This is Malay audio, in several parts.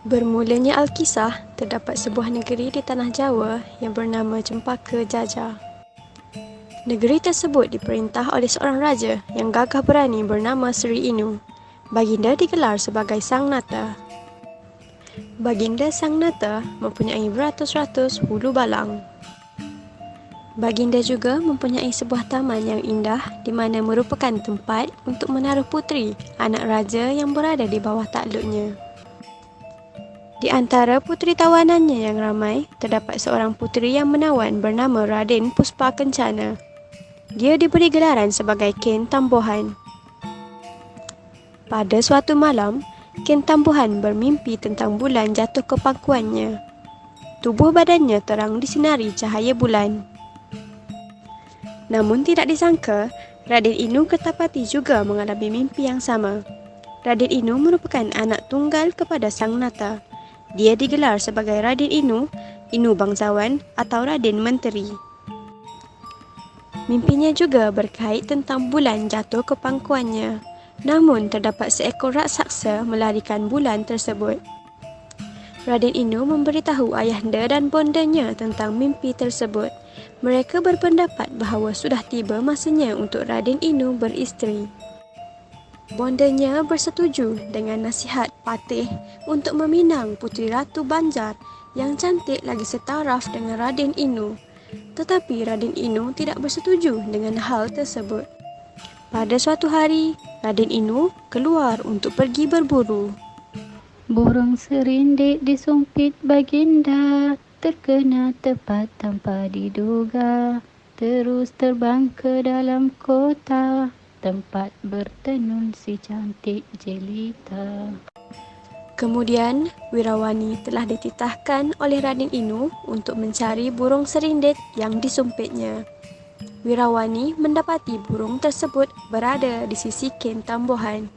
Bermulanya Alkisah, terdapat sebuah negeri di tanah Jawa yang bernama Cempaka Jajah. Negeri tersebut diperintah oleh seorang raja yang gagah berani bernama Sri Inu. Baginda digelar sebagai Sang Nata. Baginda Sang Nata mempunyai beratus-ratus hulu balang. Baginda juga mempunyai sebuah taman yang indah di mana merupakan tempat untuk menaruh puteri, anak raja yang berada di bawah takluknya. Di antara puteri tawanannya yang ramai, terdapat seorang puteri yang menawan bernama Raden Puspa Kencana. Dia diberi gelaran sebagai Ken Tambuhan. Pada suatu malam, Ken Tambuhan bermimpi tentang bulan jatuh ke pangkuannya. Tubuh badannya terang disinari cahaya bulan. Namun tidak disangka, Raden Inu Kertapati juga mengalami mimpi yang sama. Raden Inu merupakan anak tunggal kepada Sang Nata. Dia digelar sebagai Raden Inu, Inu Bangsawan atau Raden Menteri. Mimpinya juga berkait tentang bulan jatuh ke pangkuannya. Namun terdapat seekor raksasa melarikan bulan tersebut. Raden Inu memberitahu ayahanda dan bondanya tentang mimpi tersebut. Mereka berpendapat bahawa sudah tiba masanya untuk Raden Inu beristeri. Bondanya bersetuju dengan nasihat Patih untuk meminang Puteri Ratu Banjar yang cantik lagi setaraf dengan Raden Inu. Tetapi Raden Inu tidak bersetuju dengan hal tersebut. Pada suatu hari, Raden Inu keluar untuk pergi berburu. Burung serindik disumpit baginda, terkena tepat tanpa diduga, terus terbang ke dalam kota, tempat bertenun si cantik jelita. Kemudian, Wirawani telah dititahkan oleh Raden Inu untuk mencari burung serindit yang disumpitnya. Wirawani mendapati burung tersebut berada di sisi Ken Tambuhan.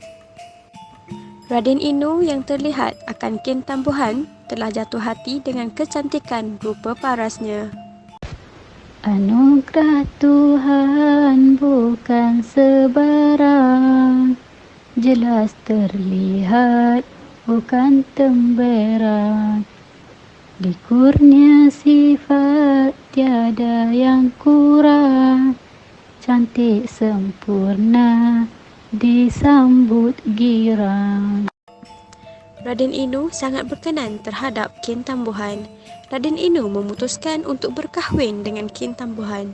Raden Inu yang terlihat akan Ken Tambuhan telah jatuh hati dengan kecantikan rupa parasnya. Anugerah Tuhan bukan sebarang, jelas terlihat bukan temberang. Dikurnia sifat tiada yang kurang, cantik sempurna disambut girang. Raden Inu sangat berkenan terhadap Ken Tambuhan. Raden Inu memutuskan untuk berkahwin dengan Ken Tambuhan.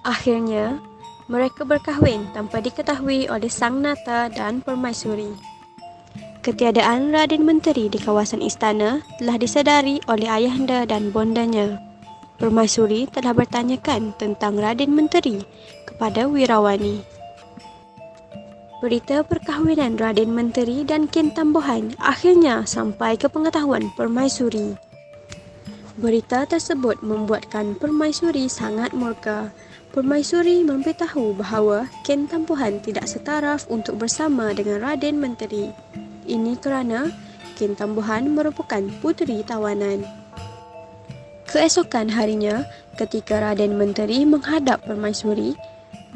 Akhirnya, mereka berkahwin tanpa diketahui oleh Sang Nata dan Permaisuri. Ketiadaan Raden Menteri di kawasan istana telah disedari oleh ayahanda dan bondanya. Permaisuri telah bertanyakan tentang Raden Menteri kepada Wirawani. Berita perkahwinan Raden Menteri dan Ken Tambuhan akhirnya sampai ke pengetahuan Permaisuri. Berita tersebut membuatkan Permaisuri sangat murka. Permaisuri memberitahu bahawa Ken Tambuhan tidak setaraf untuk bersama dengan Raden Menteri. Ini kerana Ken Tambuhan merupakan puteri tawanan. Keesokan harinya, ketika Raden Menteri menghadap Permaisuri,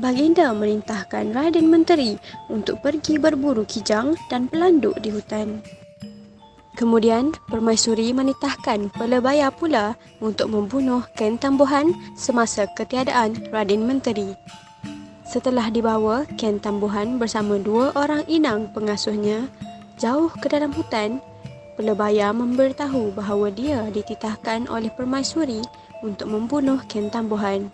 Baginda merintahkan Raden Menteri untuk pergi berburu kijang dan pelanduk di hutan. Kemudian, Permaisuri menitahkan pelebaya pula untuk membunuh Ken Tambuhan semasa ketiadaan Raden Menteri. Setelah dibawa, Ken Tambuhan bersama 2 orang inang pengasuhnya jauh ke dalam hutan, pelebaya memberitahu bahawa dia dititahkan oleh Permaisuri untuk membunuh Ken Tambuhan.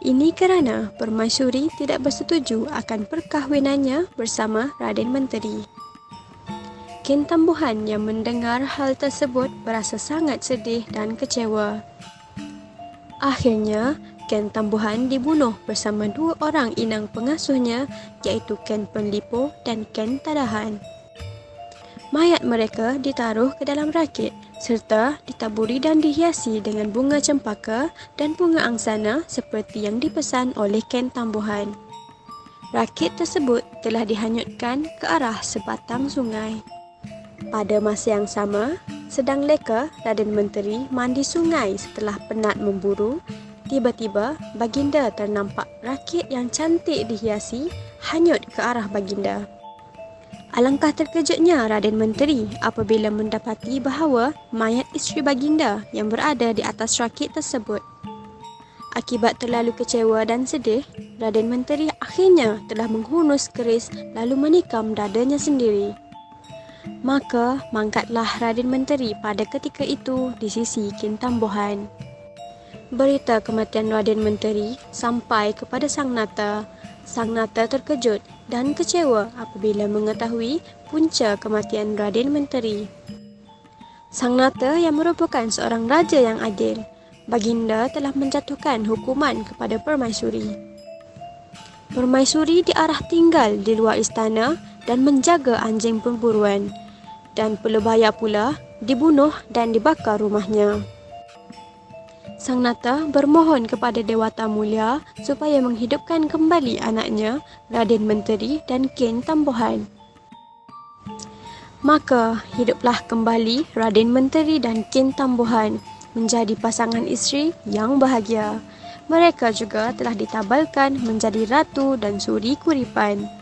Ini kerana Permaisuri tidak bersetuju akan perkahwinannya bersama Raden Menteri. Ken Tambuhan yang mendengar hal tersebut berasa sangat sedih dan kecewa. Akhirnya, Ken Tambuhan dibunuh bersama 2 orang inang pengasuhnya iaitu Ken Penlipo dan Ken Tadahan. Mayat mereka ditaruh ke dalam rakit serta ditaburi dan dihiasi dengan bunga cempaka dan bunga angsana seperti yang dipesan oleh Ken Tambuhan. Rakit tersebut telah dihanyutkan ke arah sebatang sungai. Pada masa yang sama, sedang leka Raden Menteri mandi sungai setelah penat memburu, tiba-tiba Baginda ternampak rakit yang cantik dihiasi hanyut ke arah Baginda. Alangkah terkejutnya Raden Menteri apabila mendapati bahawa mayat isteri baginda yang berada di atas rakit tersebut. Akibat terlalu kecewa dan sedih, Raden Menteri akhirnya telah menghunus keris lalu menikam dadanya sendiri. Maka mangkatlah Raden Menteri pada ketika itu di sisi Kintambohan. Berita kematian Raden Menteri sampai kepada Sang Nata. Sang Nata terkejut dan kecewa apabila mengetahui punca kematian Raden Menteri. Sang Nata yang merupakan seorang raja yang adil, baginda telah menjatuhkan hukuman kepada Permaisuri. Permaisuri diarah tinggal di luar istana dan menjaga anjing pemburuan, dan Pelebaya pula dibunuh dan dibakar rumahnya. Sang Nata bermohon kepada Dewata Mulia supaya menghidupkan kembali anaknya Raden Menteri dan Kintambohan. Maka hiduplah kembali Raden Menteri dan Kintambohan menjadi pasangan isteri yang bahagia. Mereka juga telah ditabalkan menjadi ratu dan suri kuripan.